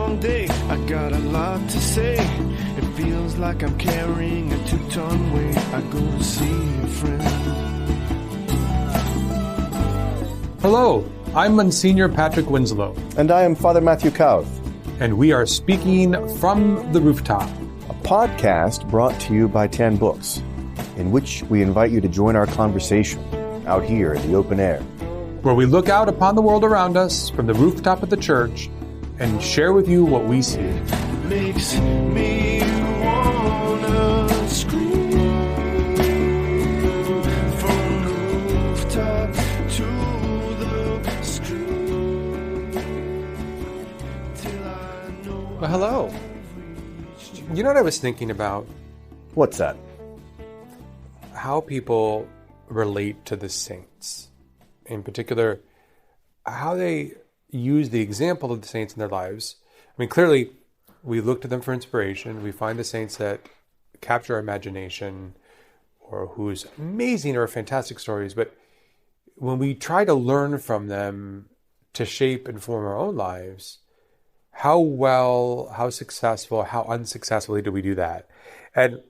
long day, I got a lot to say. It feels like I'm carrying a 2-ton weight. I go to see a friend. Hello, I'm Monsignor Patrick Winslow. And I am Father Matthew Cowth. And we are speaking from the Rooftop, a podcast brought to you by 10 Books, in which we invite you to join our conversation out here in the open air, where we look out upon the world around us from the rooftop of the church and share with you what we see. Makes me wanna scream from the rooftop to the street till I know. Well, hello. You know what I was thinking about? What's that? How people relate to the saints. In particular, how they use the example of the saints in their lives. I mean, clearly, we look to them for inspiration. We find the saints that capture our imagination or whose amazing or fantastic stories. But when we try to learn from them to shape and form our own lives, how well, how successful, how unsuccessfully do we do that? And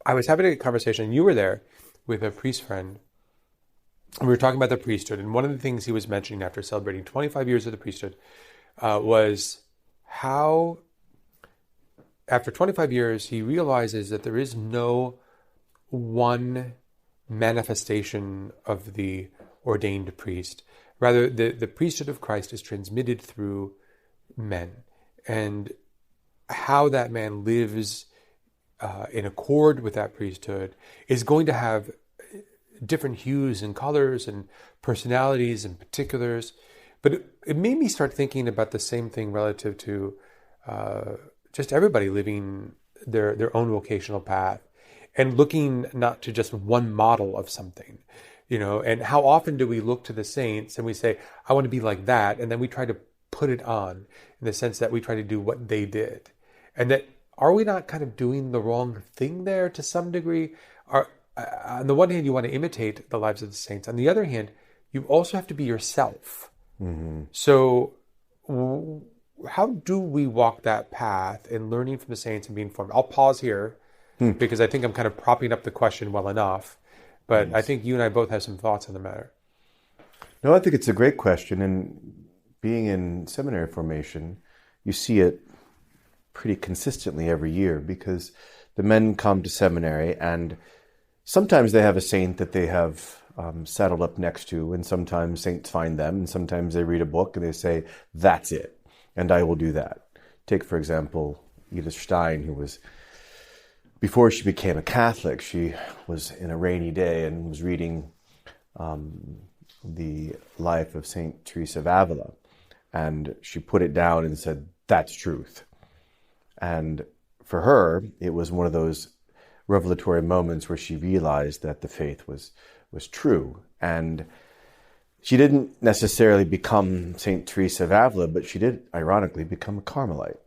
I was having a conversation, you were there, with a priest friend. We were talking about the priesthood, and one of the things he was mentioning after celebrating 25 years of the priesthood was how, after 25 years, he realizes that there is no one manifestation of the ordained priest. Rather, the priesthood of Christ is transmitted through men, and how that man lives in accord with that priesthood is going to have different hues and colors and personalities and particulars. But it made me start thinking about the same thing relative to just everybody living their own vocational path and looking not to just one model of something, you know, and how often do we look to the saints and we say, I want to be like that. And then we try to put it on in the sense that we try to do what they did. And that, are we not kind of doing the wrong thing there to some degree? On the one hand, you want to imitate the lives of the saints. On the other hand, you also have to be yourself. Mm-hmm. So how do we walk that path in learning from the saints and being formed? I'll pause here because I think I'm kind of propping up the question well enough. But I think you and I both have some thoughts on the matter. No, I think it's a great question. And being in seminary formation, you see it pretty consistently every year because the men come to seminary and sometimes they have a saint that they have saddled up next to, and sometimes saints find them, and sometimes they read a book and they say, that's it, and I will do that. Take, for example, Edith Stein, who was, before she became a Catholic, she was in a rainy day and was reading the life of Saint Teresa of Avila, and she put it down and said, that's truth. And for her, it was one of those revelatory moments where she realized that the faith was true. And she didn't necessarily become Saint Teresa of Avila, but she did, ironically, become a Carmelite.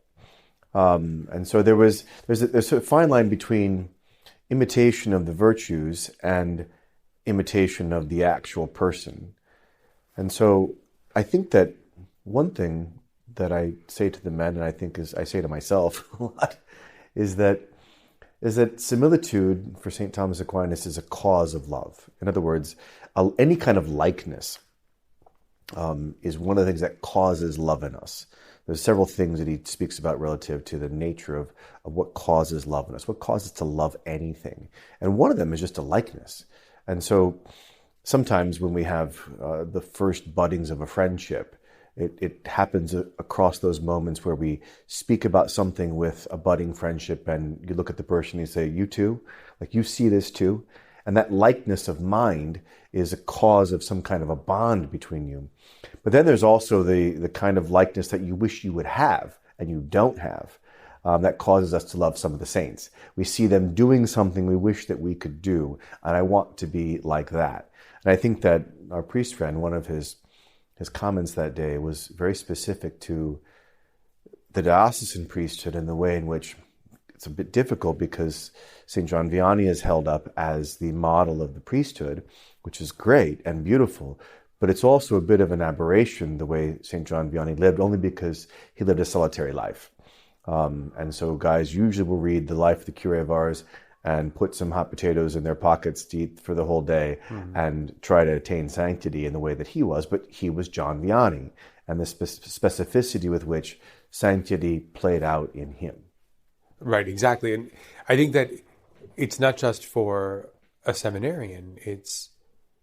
And so there's a fine line between imitation of the virtues and imitation of the actual person. And so I think that one thing that I say to the men, and I think I say to myself a lot, is that similitude for St. Thomas Aquinas is a cause of love. In other words, any kind of likeness is one of the things that causes love in us. There's several things that he speaks about relative to the nature of what causes love in us, what causes us to love anything. And one of them is just a likeness. And so sometimes when we have the first buddings of a friendship, it happens across those moments where we speak about something with a budding friendship and you look at the person and you say, you too? Like, you see this too? And that likeness of mind is a cause of some kind of a bond between you. But then there's also the kind of likeness that you wish you would have and you don't have. That causes us to love some of the saints. We see them doing something we wish that we could do, and I want to be like that. And I think that our priest friend, one of his comments that day was very specific to the diocesan priesthood and the way in which it's a bit difficult because St. John Vianney is held up as the model of the priesthood, which is great and beautiful, but it's also a bit of an aberration the way St. John Vianney lived, only because he lived a solitary life. And so guys usually will read the life of the Curé of Ars and put some hot potatoes in their pockets to eat for the whole day and try to attain sanctity in the way that he was. But he was John Vianney, and the specificity with which sanctity played out in him. Right, exactly. And I think that it's not just for a seminarian, it's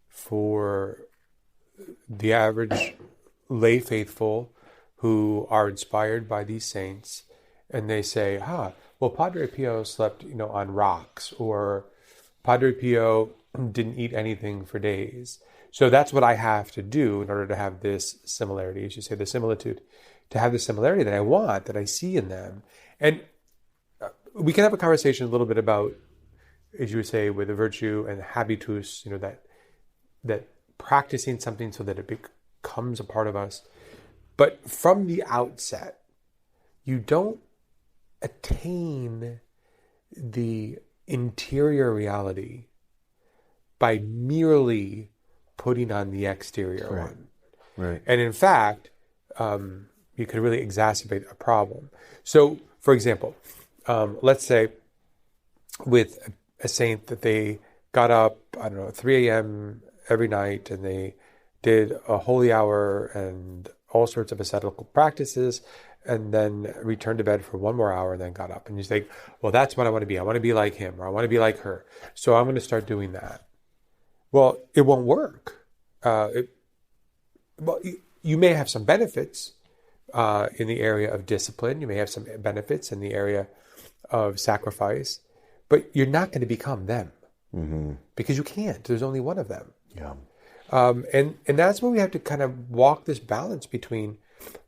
for the average lay faithful who are inspired by these saints, and they say, well, Padre Pio slept, on rocks, or Padre Pio didn't eat anything for days. So that's what I have to do in order to have this similarity, as you say, the similitude, to have the similarity that I want, that I see in them. And we can have a conversation a little bit about, as you would say, with the virtue and habitus, that practicing something so that it becomes a part of us. But from the outset, you don't attain the interior reality by merely putting on the exterior one. Right. And in fact, you could really exacerbate a problem. So, for example, let's say with a saint that they got up, 3 a.m. every night, and they did a holy hour and all sorts of ascetical practices, and then returned to bed for 1 more hour and then got up. And you think, well, that's what I want to be. I want to be like him, or I want to be like her. So I'm going to start doing that. Well, it won't work. You may have some benefits in the area of discipline. You may have some benefits in the area of sacrifice, but you're not going to become them because you can't. There's only one of them. Yeah. And that's where we have to kind of walk this balance between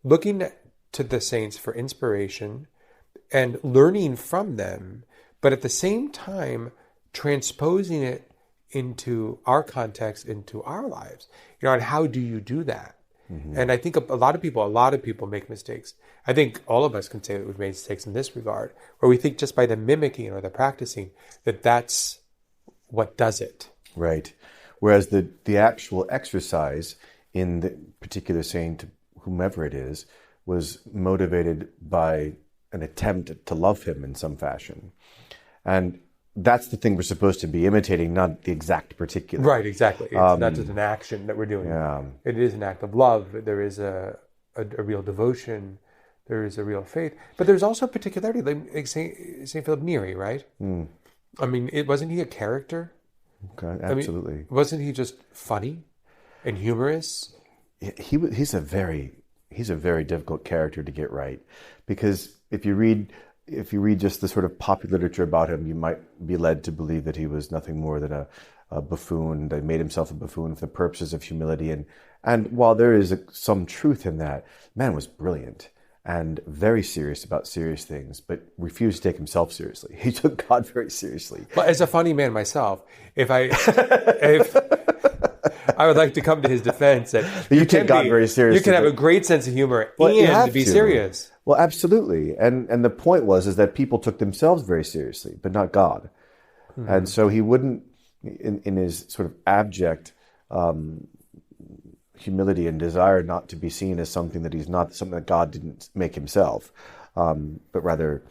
looking to the saints for inspiration and learning from them, but at the same time transposing it into our context, into our lives. And how do you do that? And I think a lot of people make mistakes. I think all of us can say that we've made mistakes in this regard, where we think just by the mimicking or the practicing that's what does it. Right. Whereas the actual exercise in the particular saint, whomever it is, was motivated by an attempt to love him in some fashion. And that's the thing we're supposed to be imitating, not the exact particular. Right, exactly. It's not just an action that we're doing. Yeah. It is an act of love. There is a real devotion. There is a real faith. But there's also particularity, like St. Philip Neri, right? I mean, wasn't he a character? Okay, absolutely. I mean, wasn't he just funny and humorous? He's a very difficult character to get right, because if you read just the sort of popular literature about him, you might be led to believe that he was nothing more than a buffoon, that made himself a buffoon for the purposes of humility. And while there is some truth in that, man was brilliant and very serious about serious things, but refused to take himself seriously. He took God very seriously. Well, as a funny man myself, if I would like to come to his defense that you take God very seriously. You can have a great sense of humor and be serious. Well, absolutely. And the point was that people took themselves very seriously, but not God. And so he wouldn't, in his sort of abject humility and desire not to be seen as something that he's not, something that God didn't make himself, but rather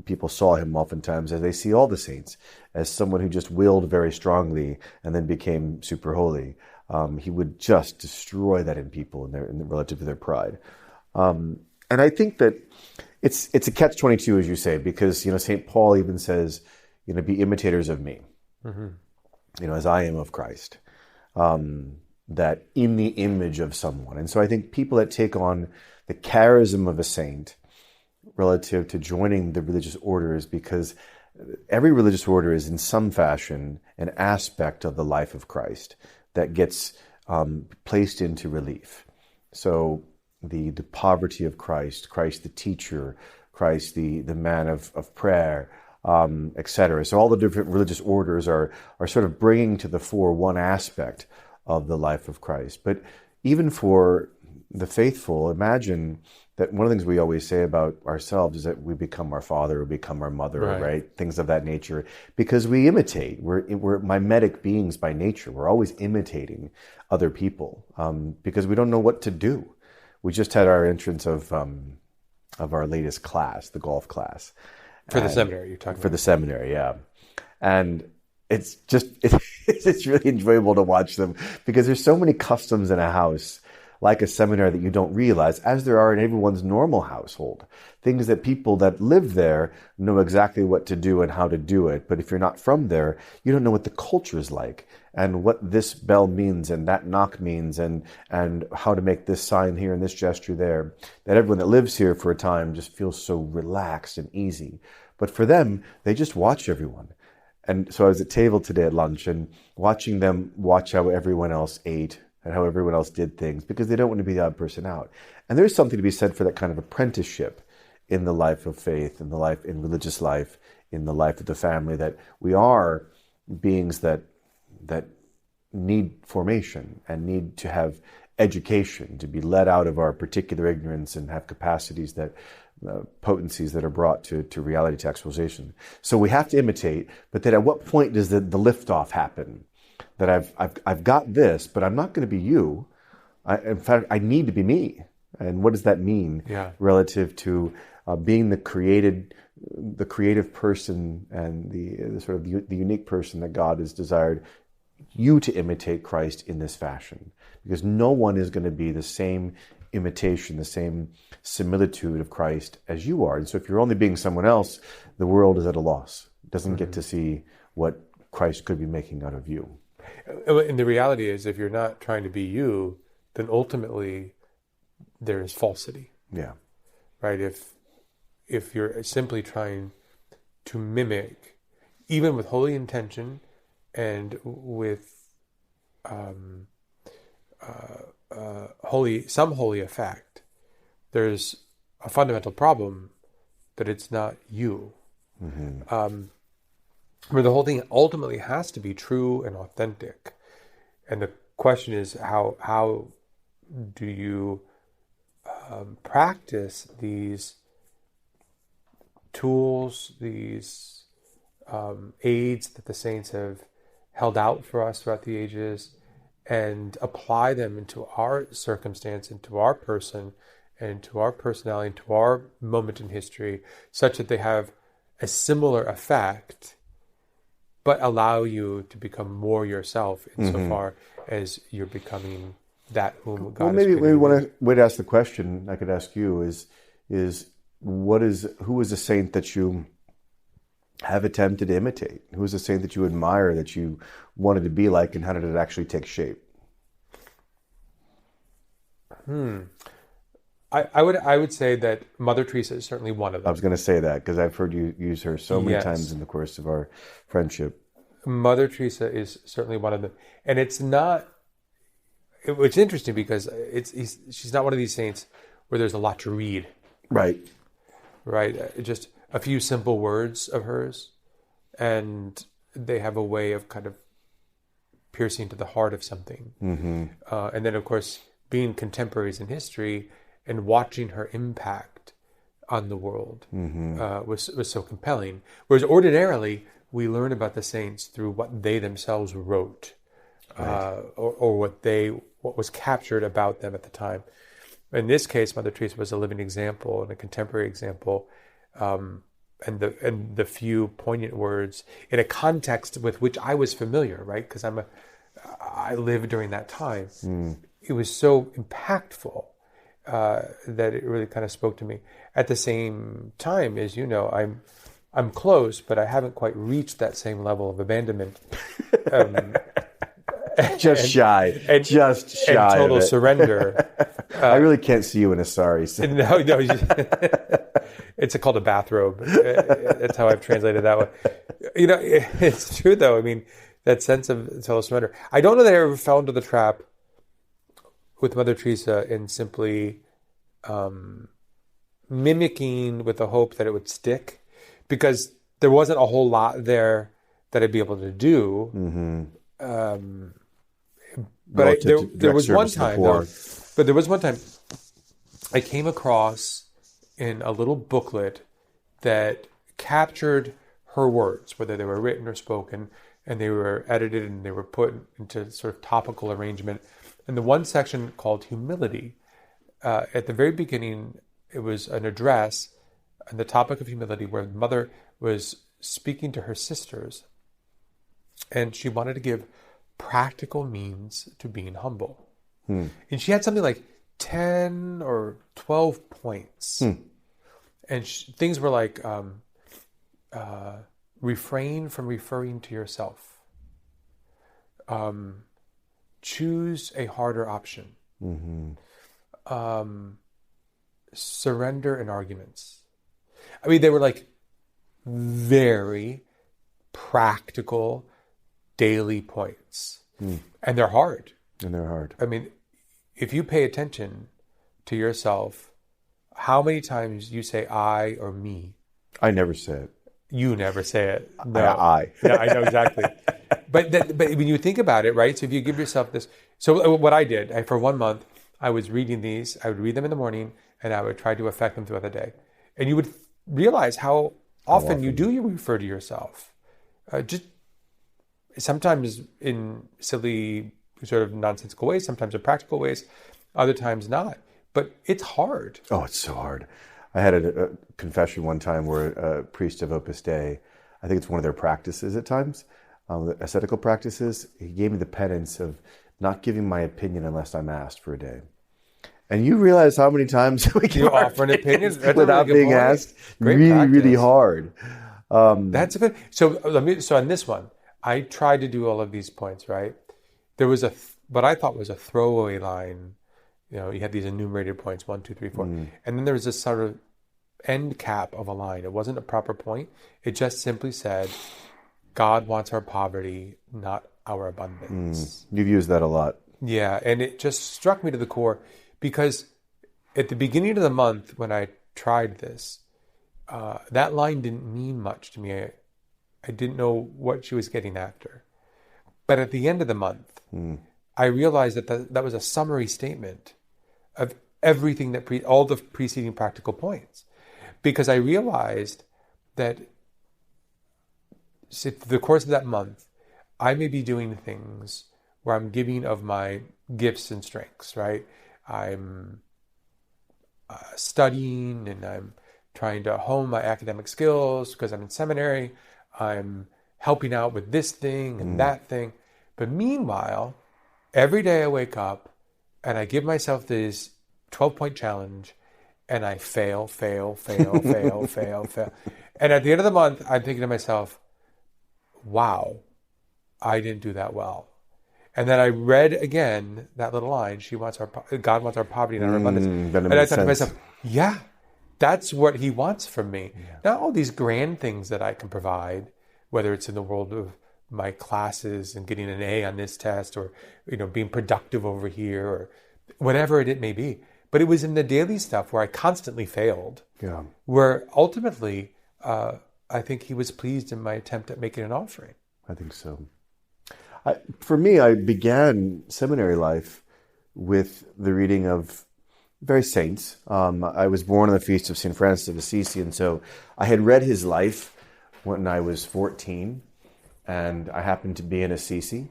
people saw him oftentimes, as they see all the saints, as someone who just willed very strongly and then became super holy. He would just destroy that in people in relative to their pride. And I think that it's a catch-22, as you say, because St. Paul even says, be imitators of me, as I am of Christ. That in the image of someone. And so I think people that take on the charism of a saint relative to joining the religious orders, because every religious order is in some fashion an aspect of the life of Christ that gets placed into relief. So the poverty of Christ the teacher, Christ the man of prayer, etc. So all the different religious orders are sort of bringing to the fore one aspect of the life of Christ. But even for the faithful, imagine that one of the things we always say about ourselves is that we become our father or become our mother, right? Things of that nature, because we imitate. We're mimetic beings by nature. We're always imitating other people because we don't know what to do. We just had our entrance of of our latest class, the golf class. For the seminary, you're talking For about. the seminary, yeah. And it's just, it's really enjoyable to watch them because there's so many customs in a house like a seminary that you don't realize, as there are in everyone's normal household. Things that people that live there know exactly what to do and how to do it. But if you're not from there, you don't know what the culture is like and what this bell means and that knock means and how to make this sign here and this gesture there. That everyone that lives here for a time just feels so relaxed and easy. But for them, they just watch everyone. And so I was at table today at lunch and watching them watch how everyone else ate and how everyone else did things because they don't want to be the odd person out. And there's something to be said for that kind of apprenticeship in the life of faith, in religious life, in the life of the family, that we are beings that need formation and need to have education to be let out of our particular ignorance and have capacities that potencies that are brought to reality, to actualization. So we have to imitate, but then at what point does the liftoff happen? That I've got this, but I'm not going to be you. In fact, I need to be me. And what does that mean relative to being the creative person and the sort of the unique person that God has desired you to imitate Christ in this fashion? Because no one is going to be the same imitation, the same similitude of Christ as you are. And so if you're only being someone else, the world is at a loss. It doesn't get to see what Christ could be making out of you. And the reality is, if you're not trying to be you, then ultimately there is falsity. Yeah. Right? If you're simply trying to mimic, even with holy intention and with holy effect, there's a fundamental problem that it's not you. Mm-hmm. Where the whole thing ultimately has to be true and authentic. And the question is, how do you practice these tools, these aids that the saints have held out for us throughout the ages, and apply them into our circumstance, into our person, and into our personality, into our moment in history, such that they have a similar effect, but allow you to become more yourself insofar as you're becoming that whom God has created. Maybe one way to ask the question I could ask you is who is a saint that you have attempted to imitate? Who is a saint that you admire, that you wanted to be like, and how did it actually take shape? I would say that Mother Teresa is certainly one of them. I was going to say that because I've heard you use her so many times in the course of our friendship. Mother Teresa is certainly one of them, and it's interesting because she's not one of these saints where there's a lot to read. Right. Just a few simple words of hers, and they have a way of kind of piercing to the heart of something. Mm-hmm. And then, of course, being contemporaries in history and watching her impact on the world was so compelling. Whereas ordinarily, we learn about the saints through what they themselves wrote, or what was captured about them at the time. In this case, Mother Teresa was a living example and a contemporary example, and the few poignant words in a context with which I was familiar, right? Because I lived during that time. It was so impactful that it really kind of spoke to me. At the same time, as you know, I'm close, but I haven't quite reached that same level of abandonment. Just shy and total surrender. I really can't see you in a sari. So. No, it's called a bathrobe. That's how I've translated that one. It's true though. I mean, that sense of total surrender. I don't know that I ever fell into the trap with Mother Teresa in simply mimicking with the hope that it would stick, because there wasn't a whole lot there that I'd be able to do. Mm-hmm. But there was one time, I came across in a little booklet that captured her words, whether they were written or spoken, and they were edited and they were put into sort of topical arrangement. And the one section called Humility, at the very beginning, it was an address on the topic of humility where the mother was speaking to her sisters, and she wanted to give practical means to being humble. And she had something like 10 or 12 points. And things were like, refrain from referring to yourself. Choose a harder option. Surrender in arguments. I mean, they were like very practical daily points. And they're hard. I mean, if you pay attention to yourself, how many times you say I or me? I never say it. You never say it. No. I. Yeah, I know exactly. But when you think about it, right? So if you give yourself this, so what I did, for 1 month, I was reading these. I would read them in the morning, and I would try to affect them throughout the day. And you would realize how often you refer to yourself. Just sometimes in silly, sort of nonsensical ways, sometimes in practical ways, other times not. But it's hard. Oh, it's so hard. I had a confession one time where a priest of Opus Dei, I think it's one of their practices at times, the ascetical practices, he gave me the penance of not giving my opinion unless I'm asked for a day. And you realize how many times we can offer an opinion without being asked. Really hard. That's a good. So on this one, I tried to do all of these points, right? There was what I thought was a throwaway line. You know, you had these enumerated points, 1, 2, 3, 4. And then there was this sort of end cap of a line. It wasn't a proper point. It just simply said, God wants our poverty, not our abundance. You've used that a lot. Yeah, and it just struck me to the core because at the beginning of the month when I tried this, that line didn't mean much to me. I didn't know what she was getting after. But at the end of the month, I realized that was a summary statement of everything all the preceding practical points. Because I realized that through the course of that month, I may be doing things where I'm giving of my gifts and strengths, right? I'm studying and I'm trying to hone my academic skills because I'm in seminary. I'm helping out with this thing and that thing. But meanwhile, every day I wake up and I give myself this 12-point challenge and I fail. And at the end of the month, I'm thinking to myself, wow, I didn't do that well. And then I read again that little line, God wants our poverty and our abundance. And I thought to myself, yeah, that's what he wants from me. Yeah. Not all these grand things that I can provide, whether it's in the world of my classes and getting an A on this test or, being productive over here or whatever it may be. But it was in the daily stuff where I constantly failed, where ultimately I think he was pleased in my attempt at making an offering. I think so. For me, I began seminary life with the reading of various saints. I was born on the feast of St. Francis of Assisi, and so I had read his life when I was 14, and I happened to be in Assisi,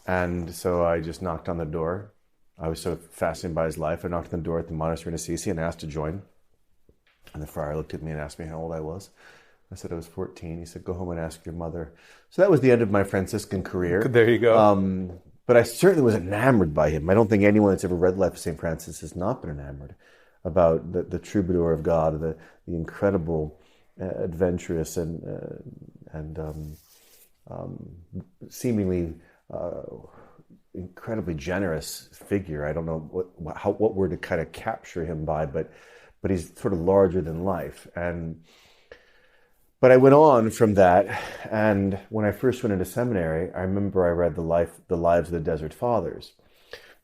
and so I just knocked on the door. I was so fascinated by his life. I knocked on the door at the monastery in Assisi and asked to join. And the friar looked at me and asked me how old I was. I said I was 14. He said, go home and ask your mother. So that was the end of my Franciscan career. There you go. But I certainly was enamored by him. I don't think anyone that's ever read the life of St. Francis has not been enamored about the troubadour of God, the incredible, adventurous and seemingly incredibly generous figure. I don't know what word to kind of capture him by, but he's sort of larger than life. But I went on from that, and when I first went into seminary, I remember I read the Lives of the Desert Fathers.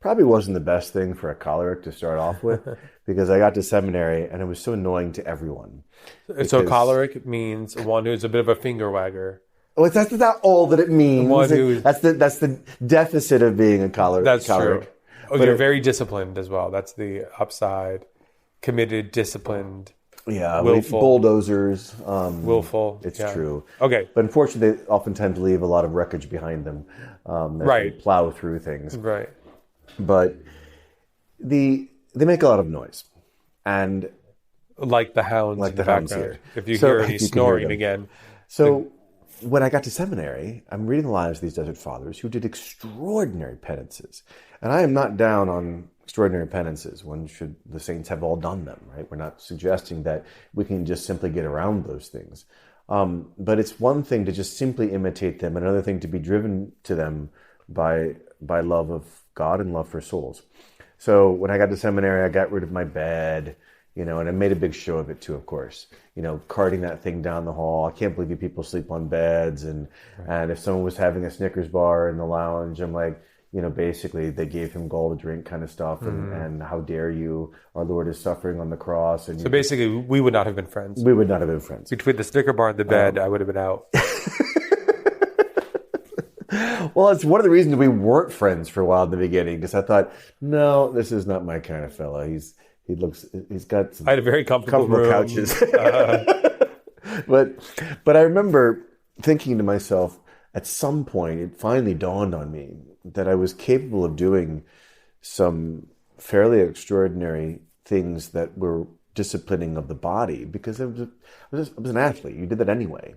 Probably wasn't the best thing for a choleric to start off with, because I got to seminary and it was so annoying to everyone. So choleric means one who's a bit of a finger wagger. Oh, that's not all that it means. That's the deficit of being a choleric. That's true. Oh, but you're very disciplined as well. That's the upside. Committed, disciplined. Yeah, willful. Bulldozers. Willful. It's true. Okay. But unfortunately, they oftentimes leave a lot of wreckage behind them. They plow through things. Right. But they make a lot of noise. And like the hounds Like in the the hounds background. here. If you So, hear if any you can hear snoring them. again. So when I got to seminary, I'm reading the lives of these desert fathers who did extraordinary penances. And I am not down on extraordinary penances. The saints have all done them, right? We're not suggesting that we can just simply get around those things. But it's one thing to just simply imitate them, another thing to be driven to them by love of God and love for souls. So when I got to seminary, I got rid of my bed, and I made a big show of it too, of course. Carting that thing down the hall. I can't believe you people sleep on beds. And if someone was having a Snickers bar in the lounge, I'm like, basically they gave him gall to drink kind of stuff. And how dare you? Our Lord is suffering on the cross. And So basically, we would not have been friends. we would not have been friends. Between the Snicker bar and the bed, I would have been out. Well, it's one of the reasons we weren't friends for a while in the beginning, because I thought, no, this is not my kind of fella. He's got some I had a very comfortable room. couches. But I remember thinking to myself, at some point, it finally dawned on me that I was capable of doing some fairly extraordinary things that were disciplining of the body, because I was an athlete. You did that anyway.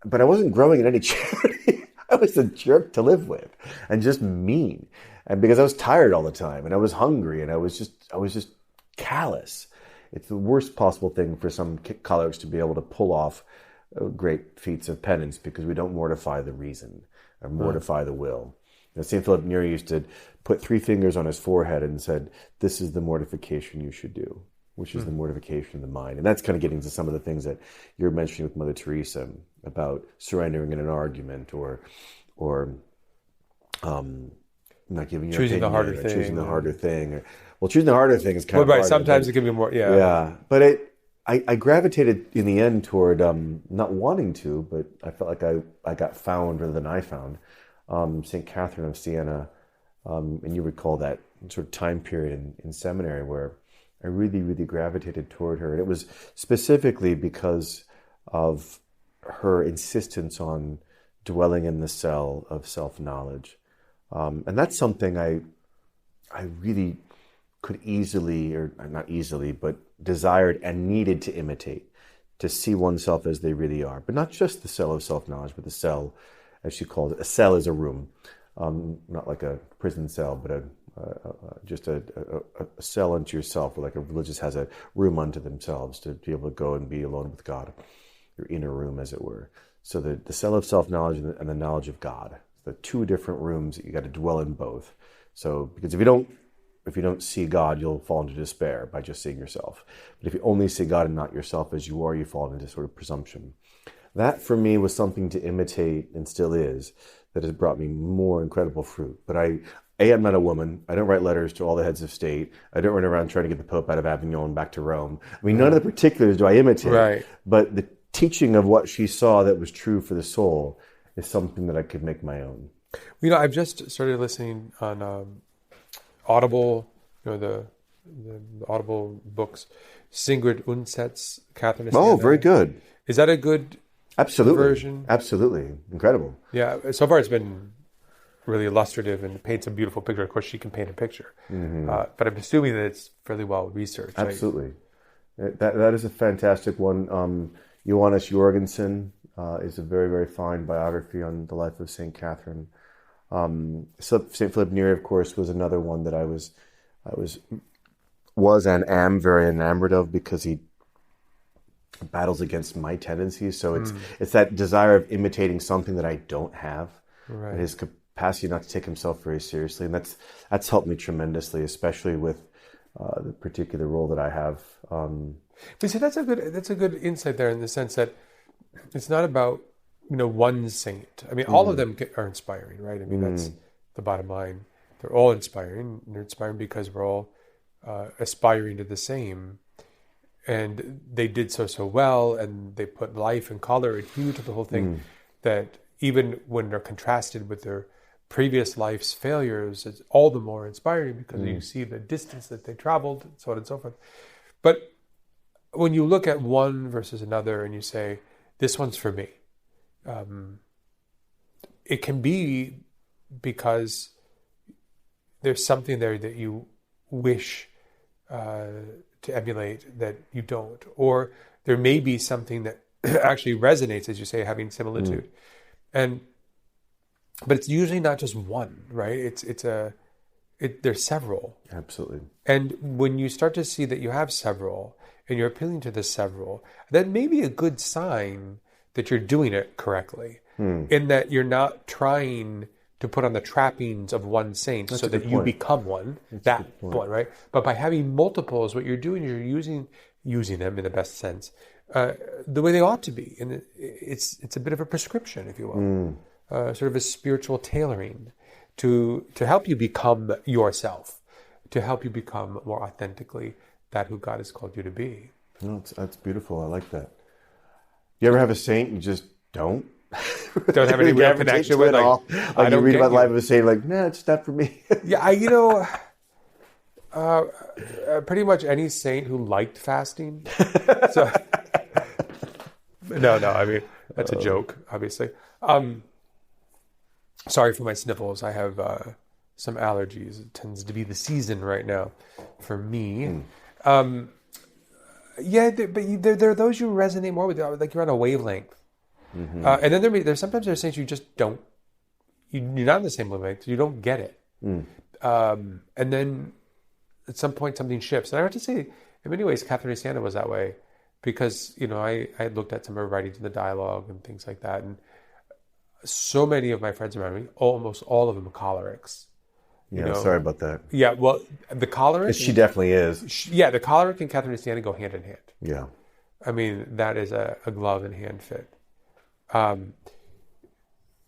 But I wasn't growing in any charity. I was a jerk to live with and just mean. And because I was tired all the time and I was hungry and I was just callous. It's the worst possible thing for some cholerics to be able to pull off great feats of penance, because we don't mortify the reason or mortify the will. St. Philip Neri used to put 3 fingers on his forehead and said, "This is the mortification you should do," which is the mortification of the mind. And that's kind of getting to some of the things that you're mentioning with Mother Teresa about surrendering in an argument or not giving your Choosing the opinion, harder or thing. choosing the harder thing. Well, choosing the harder thing is kind of Right. harder, Sometimes but- it can be more. Yeah. yeah, but I gravitated in the end toward not wanting to, but I felt like I got found rather than I found St. Catherine of Siena, and you recall that sort of time period in seminary where I really, really gravitated toward her, and it was specifically because of her insistence on dwelling in the cell of self-knowledge, and that's something I really could easily, or not easily, but desired and needed to imitate, to see oneself as they really are. But not just the cell of self-knowledge, but the cell, as she calls it. A cell is a room, not like a prison cell, but just a cell unto yourself, where like a religious has a room unto themselves to be able to go and be alone with God, your inner room, as it were. So the cell of self-knowledge and the knowledge of God, the 2 different rooms that you got to dwell in both. So, because if you don't see God, you'll fall into despair by just seeing yourself. But if you only see God and not yourself as you are, you fall into sort of presumption. That, for me, was something to imitate, and still is, that has brought me more incredible fruit. But I'm not a woman. I don't write letters to all the heads of state. I don't run around trying to get the Pope out of Avignon and back to Rome. I mean, none of the particulars do I imitate. Right. But the teaching of what she saw that was true for the soul is something that I could make my own. I've just started listening on Audible, the Audible books, Sigrid Undset's Catherine of Siena. Oh, very good. Is that a good Absolutely. version? Absolutely. Incredible. Yeah, so far it's been really illustrative and paints a beautiful picture. Of course, she can paint a picture. But I'm assuming that it's fairly well researched. Absolutely. That is a fantastic one. Johannes Jorgensen is a very, very fine biography on the life of St. Catherine. St. Philip Neri, of course, was another one that I was and am very enamored of, because he battles against my tendencies. So it's that desire of imitating something that I don't have. Right. His capacity not to take himself very seriously, and that's helped me tremendously, especially with the particular role that I have. But see, that's a good insight there, in the sense that it's not about one saint. I mean, all of them are inspiring, right? I mean, that's the bottom line. They're all inspiring. They're inspiring because we're all aspiring to the same. And they did so well, and they put life and color and hue to the whole thing, that even when they're contrasted with their previous life's failures, it's all the more inspiring, because you see the distance that they traveled, and so on and so forth. But when you look at one versus another and you say, this one's for me, it can be because there's something there that you wish to emulate that you don't, or there may be something that actually resonates, as you say, having similitude, but it's usually not just one, right? There's several. Absolutely. And when you start to see that you have several, and you're appealing to the several, that may be a good sign that you're doing it correctly, in that you're not trying to put on the trappings of one saint so that you become one, that one, right? But by having multiples, what you're doing is you're using them in the best sense, the way they ought to be. And it's a bit of a prescription, if you will, sort of a spiritual tailoring to help you become yourself, to help you become more authentically that who God has called you to be. No, that's beautiful. I like that. You ever have a saint you just don't have any real connection with? Like you read about the life of a saint, like, nah, it's not for me. Yeah, pretty much any saint who liked fasting. So, no, I mean, that's a joke, obviously. Sorry for my sniffles. I have some allergies. It tends to be the season right now for me. Yeah, but there are those you resonate more with, like you're on a wavelength. And then there's sometimes there's saints you just don't, you're not on the same wavelength, you don't get it. And then at some point something shifts. And I have to say, in many ways, Catherine de Siena was that way, because, I had looked at some of her writings in the dialogue and things like that. And so many of my friends around me, almost all of them are cholerics. Yeah, sorry about that. Yeah, well, the choleric... She definitely is. The choleric and Catherine de Siena go hand in hand. Yeah. I mean, that is a glove and hand fit.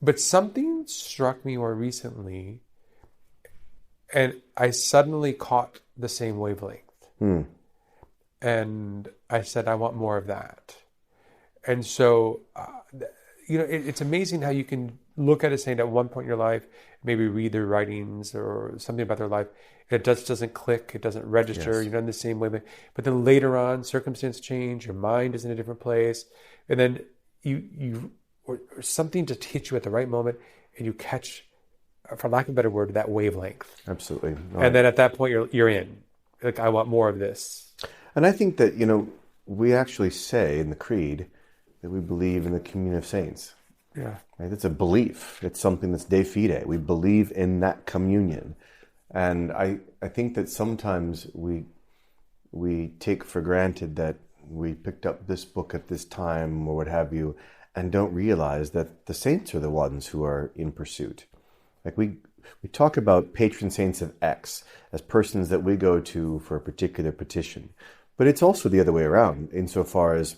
But something struck me more recently, and I suddenly caught the same wavelength. And I said, I want more of that. And so, it's amazing how you can look at a saint at one point in your life, maybe read their writings or something about their life. It just doesn't click. It doesn't register. Yes. You're not in the same wavelength. But then later on, circumstances change. Your mind is in a different place. And then or something just hits you at the right moment, and you catch, for lack of a better word, that wavelength. Absolutely. And then at that point, you're in. Like, I want more of this. And I think that, we actually say in the Creed that we believe in the communion of saints. Yeah. Right? It's a belief. It's something that's de fide. We believe in that communion. And I think that sometimes we take for granted that we picked up this book at this time or what have you, and don't realize that the saints are the ones who are in pursuit. Like we talk about patron saints of X as persons that we go to for a particular petition. But it's also the other way around, insofar as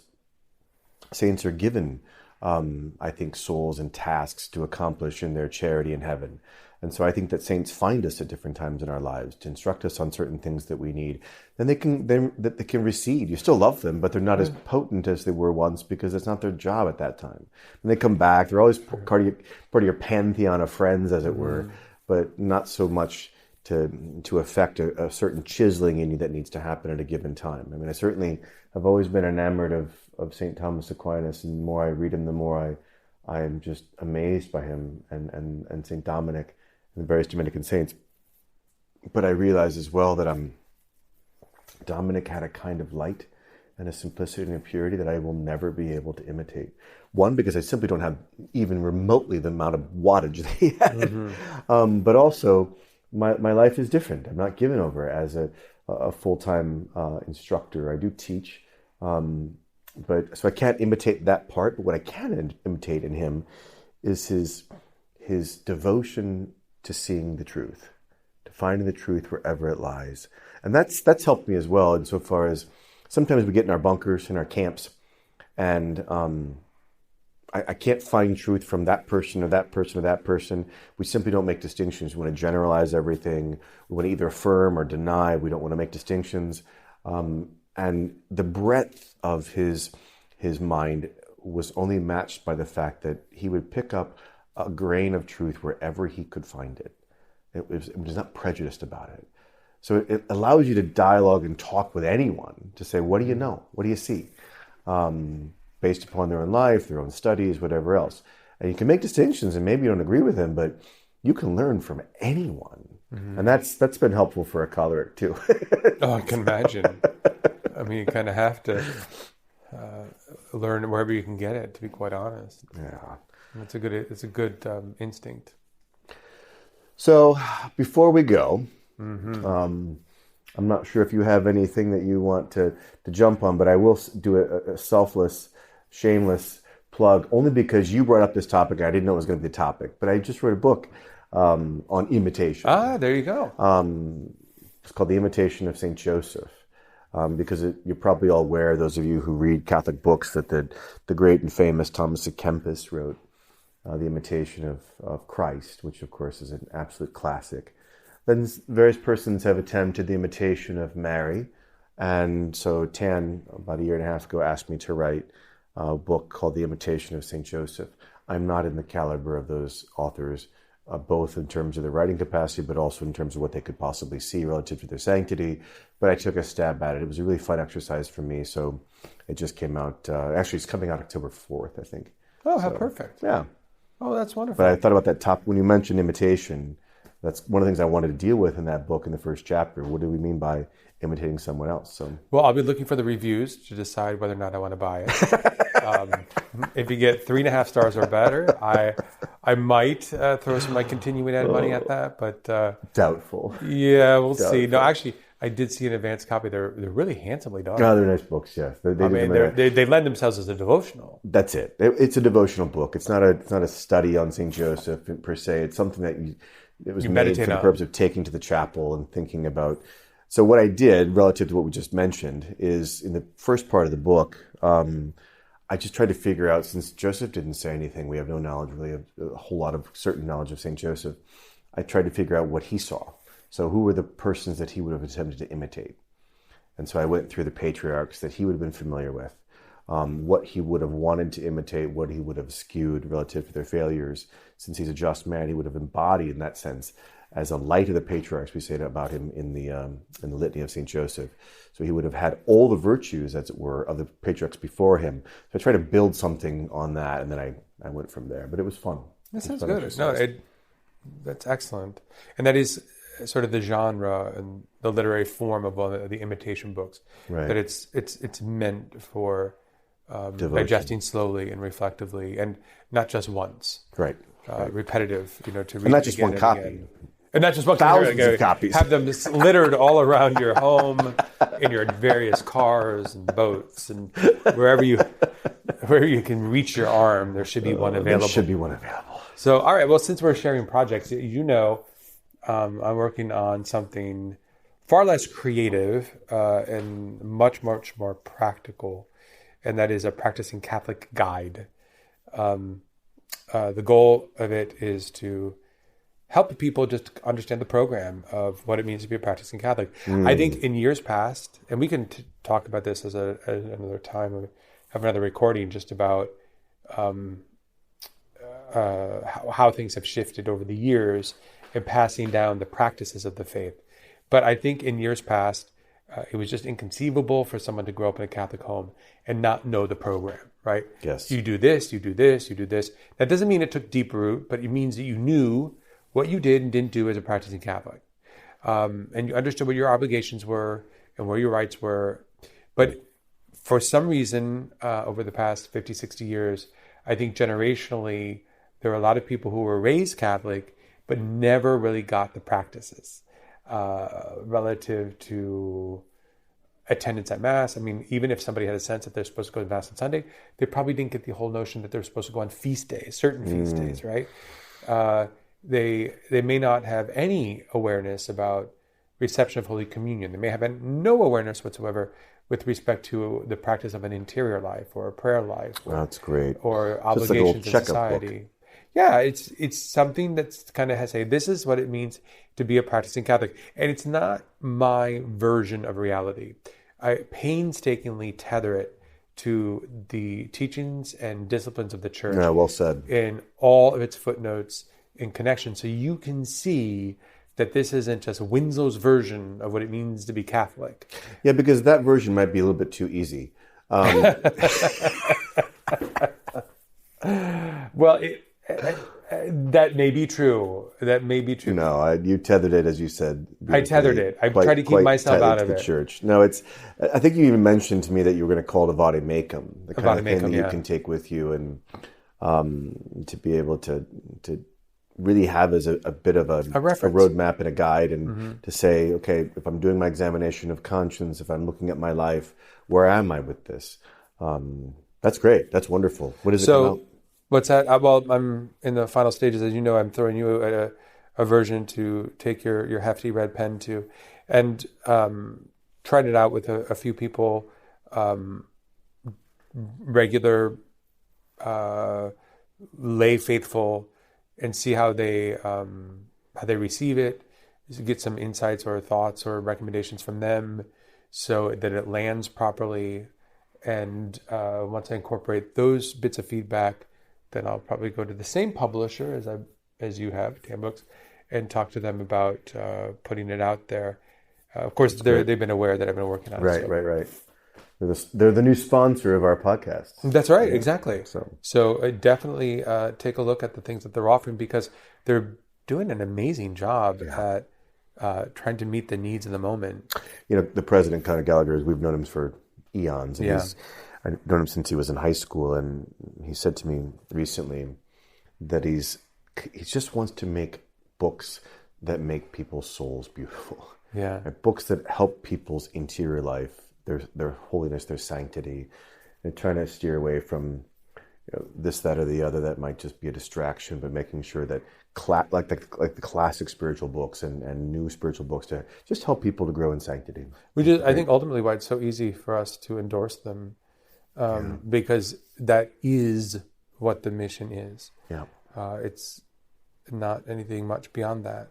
saints are given, I think, souls and tasks to accomplish in their charity in heaven. And so I think that saints find us at different times in our lives to instruct us on certain things that we need. Then they can recede. You still love them, but they're not as potent as they were once, because it's not their job at that time. When they come back, they're always part of your pantheon of friends, as it were, but not so much to affect a certain chiseling in you that needs to happen at a given time. I mean, I certainly have always been enamored of St. Thomas Aquinas, and the more I read him, the more I am just amazed by him and St. Dominic and the various Dominican saints. But I realize as well that Dominic had a kind of light and a simplicity and a purity that I will never be able to imitate. One, because I simply don't have even remotely the amount of wattage that he had. But also, my life is different. I'm not given over as a full-time instructor. I do teach, but so I can't imitate that part. But what I can imitate in him is his devotion to seeing the truth, to finding the truth wherever it lies. And that's helped me as well, insofar as sometimes we get in our bunkers, in our camps, and I can't find truth from that person or that person or that person. We simply don't make distinctions. We want to generalize everything. We want to either affirm or deny. We don't want to make distinctions. And the breadth of his mind was only matched by the fact that he would pick up a grain of truth wherever he could find it. It was not prejudiced about it. So it allows you to dialogue and talk with anyone, to say, what do you know? What do you see? Based upon their own life, their own studies, whatever else. And you can make distinctions, and maybe you don't agree with him, but you can learn from anyone. And that's been helpful for a choleric too. Oh, I can imagine. I mean, you kind of have to learn wherever you can get it, to be quite honest. Yeah. It's a good instinct. So before we go, I'm not sure if you have anything that you want to jump on, but I will do a selfless, shameless plug, only because you brought up this topic. I didn't know it was going to be the topic, but I just wrote a book on imitation. Ah, there you go. It's called The Imitation of Saint Joseph, because you're probably all aware, those of you who read Catholic books, that the great and famous Thomas à Kempis wrote The Imitation of Christ, which of course is an absolute classic. Then various persons have attempted The Imitation of Mary, and so Tan, about a year and a half ago, asked me to write a book called The Imitation of Saint Joseph. I'm not in the caliber of those authors, both in terms of their writing capacity, but also in terms of what they could possibly see relative to their sanctity. But I took a stab at it. It was a really fun exercise for me. So it just came out. Actually, it's coming out October 4th, I think. Oh, how perfect. Yeah. Oh, that's wonderful. But I thought about that when you mentioned imitation, that's one of the things I wanted to deal with in that book in the first chapter. What do we mean by imitating someone else? So, well, I'll be looking for the reviews to decide whether or not I want to buy it. If you get 3.5 stars or better, I might throw some of my continuing ed money at that, but doubtful. Yeah, we'll see. No, actually, I did see an advanced copy. They're really handsomely done. Oh, they're nice books. Yes, they lend themselves as a devotional. That's it. It's a devotional book. It's not a study on Saint Joseph per se. It's something that it was made for the purpose of taking to the chapel and thinking about. So what I did relative to what we just mentioned is in the first part of the book, I just tried to figure out, since Joseph didn't say anything, we have no knowledge really, a whole lot of certain knowledge of Saint Joseph. I tried to figure out what he saw. So who were the persons that he would have attempted to imitate? And so I went through the patriarchs that he would have been familiar with, what he would have wanted to imitate, what he would have skewed relative to their failures. Since he's a just man, he would have embodied, in that sense, as a light of the patriarchs. We say that about him in the litany of Saint Joseph. So he would have had all the virtues, as it were, of the patriarchs before him. So I tried to build something on that, and then I went from there. But it was fun. That sounds good. No, that's excellent. And that is sort of the genre and the literary form of one of the imitation books. Right. That it's meant for digesting slowly and reflectively, and not just once. Right. Repetitive, to read. And not just one copy. And not just one thousands of copies. Have them littered all around your home, in your various cars and boats, and wherever you can reach your arm, there should be one available. There should be one available. So, all right. Well, since we're sharing projects, I'm working on something far less creative and much, much more practical, and that is a practicing Catholic guide. The goal of it is to help people just understand the program of what it means to be a practicing Catholic. I think in years past, and we can talk about this as another time, or have another recording just about how things have shifted over the years in passing down the practices of the faith. But I think in years past, it was just inconceivable for someone to grow up in a Catholic home and not know the program, right? Yes. You do this, you do this, you do this. That doesn't mean it took deep root, but it means that you knew what you did and didn't do as a practicing Catholic. And you understood what your obligations were and where your rights were. But for some reason, over the past 50, 60 years, I think generationally, there are a lot of people who were raised Catholic, but never really got the practices relative to attendance at Mass. I mean, even if somebody had a sense that they're supposed to go to Mass on Sunday, they probably didn't get the whole notion that they're supposed to go on feast days, certain feast days, right? They may not have any awareness about reception of Holy Communion. They may have no awareness whatsoever with respect to the practice of an interior life or a prayer life. That's great. Or obligations in society. Book. Yeah, it's something that's kind of has say, this is what it means to be a practicing Catholic. And it's not my version of reality. I painstakingly tether it to the teachings and disciplines of the Church. Yeah, well said. In all of its footnotes and connections. So you can see that this isn't just Winslow's version of what it means to be Catholic. Yeah, because that version might be a little bit too easy. Well, That may be true. No, you tethered it, as you said. I tethered it. I tried to keep myself out of the it. Church. No, I think you even mentioned to me that you were going to call it a vade mecum, the kind of thing that you can take with you, and to be able to really have as a bit of a roadmap and a guide, and to say, okay, if I'm doing my examination of conscience, if I'm looking at my life, where am I with this? That's great. That's wonderful. What is it come out? What's that? Well, I'm in the final stages. As you know, I'm throwing you a version to take your hefty red pen to, and tried it out with a few people, regular lay faithful, and see how they receive it. Get some insights or thoughts or recommendations from them, so that it lands properly. And once I incorporate those bits of feedback, then I'll probably go to the same publisher as you have, TAM Books, and talk to them about putting it out there. Of course, they've been aware that I've been working on it. Right. They're the new sponsor of our podcast. That's right, exactly. So definitely take a look at the things that they're offering, because they're doing an amazing job at trying to meet the needs of the moment. The president, Conor Gallagher, we've known him for eons. And I've known him since he was in high school, and he said to me recently that he just wants to make books that make people's souls beautiful. Yeah, and books that help people's interior life, their holiness, their sanctity. They're trying to steer away from this, that, or the other that might just be a distraction, but making sure that like the classic spiritual books and new spiritual books to just help people to grow in sanctity. I think ultimately why it's so easy for us to endorse them. Because that is what the mission is. Yeah, it's not anything much beyond that.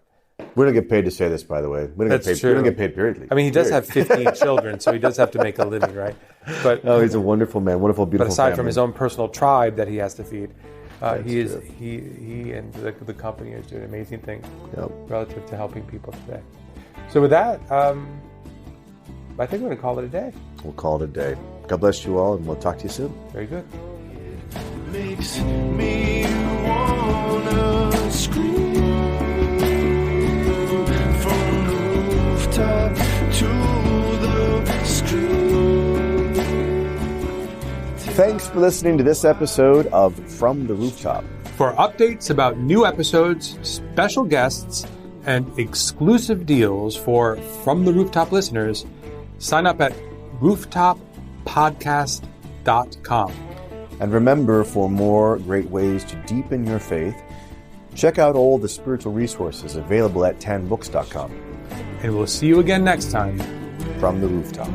We don't get paid to say this, by the way. We don't get paid periodly. I mean, he does have 15 children, so he does have to make a living, right? But he's a wonderful man, wonderful, beautiful. But aside family. from his own personal tribe that he has to feed, he and the company is doing amazing things relative to helping people today. So with that, I think we're going to call it a day. We'll call it a day. God bless you all, and we'll talk to you soon. Very good. Makes me wanna scream from the rooftop to the screen. Thanks for listening to this episode of From the Rooftop. For updates about new episodes, special guests, and exclusive deals for From the Rooftop listeners, sign up at rooftop.podcast.com. And remember, for more great ways to deepen your faith, check out all the spiritual resources available at tanbooks.com. And we'll see you again next time From the Rooftop.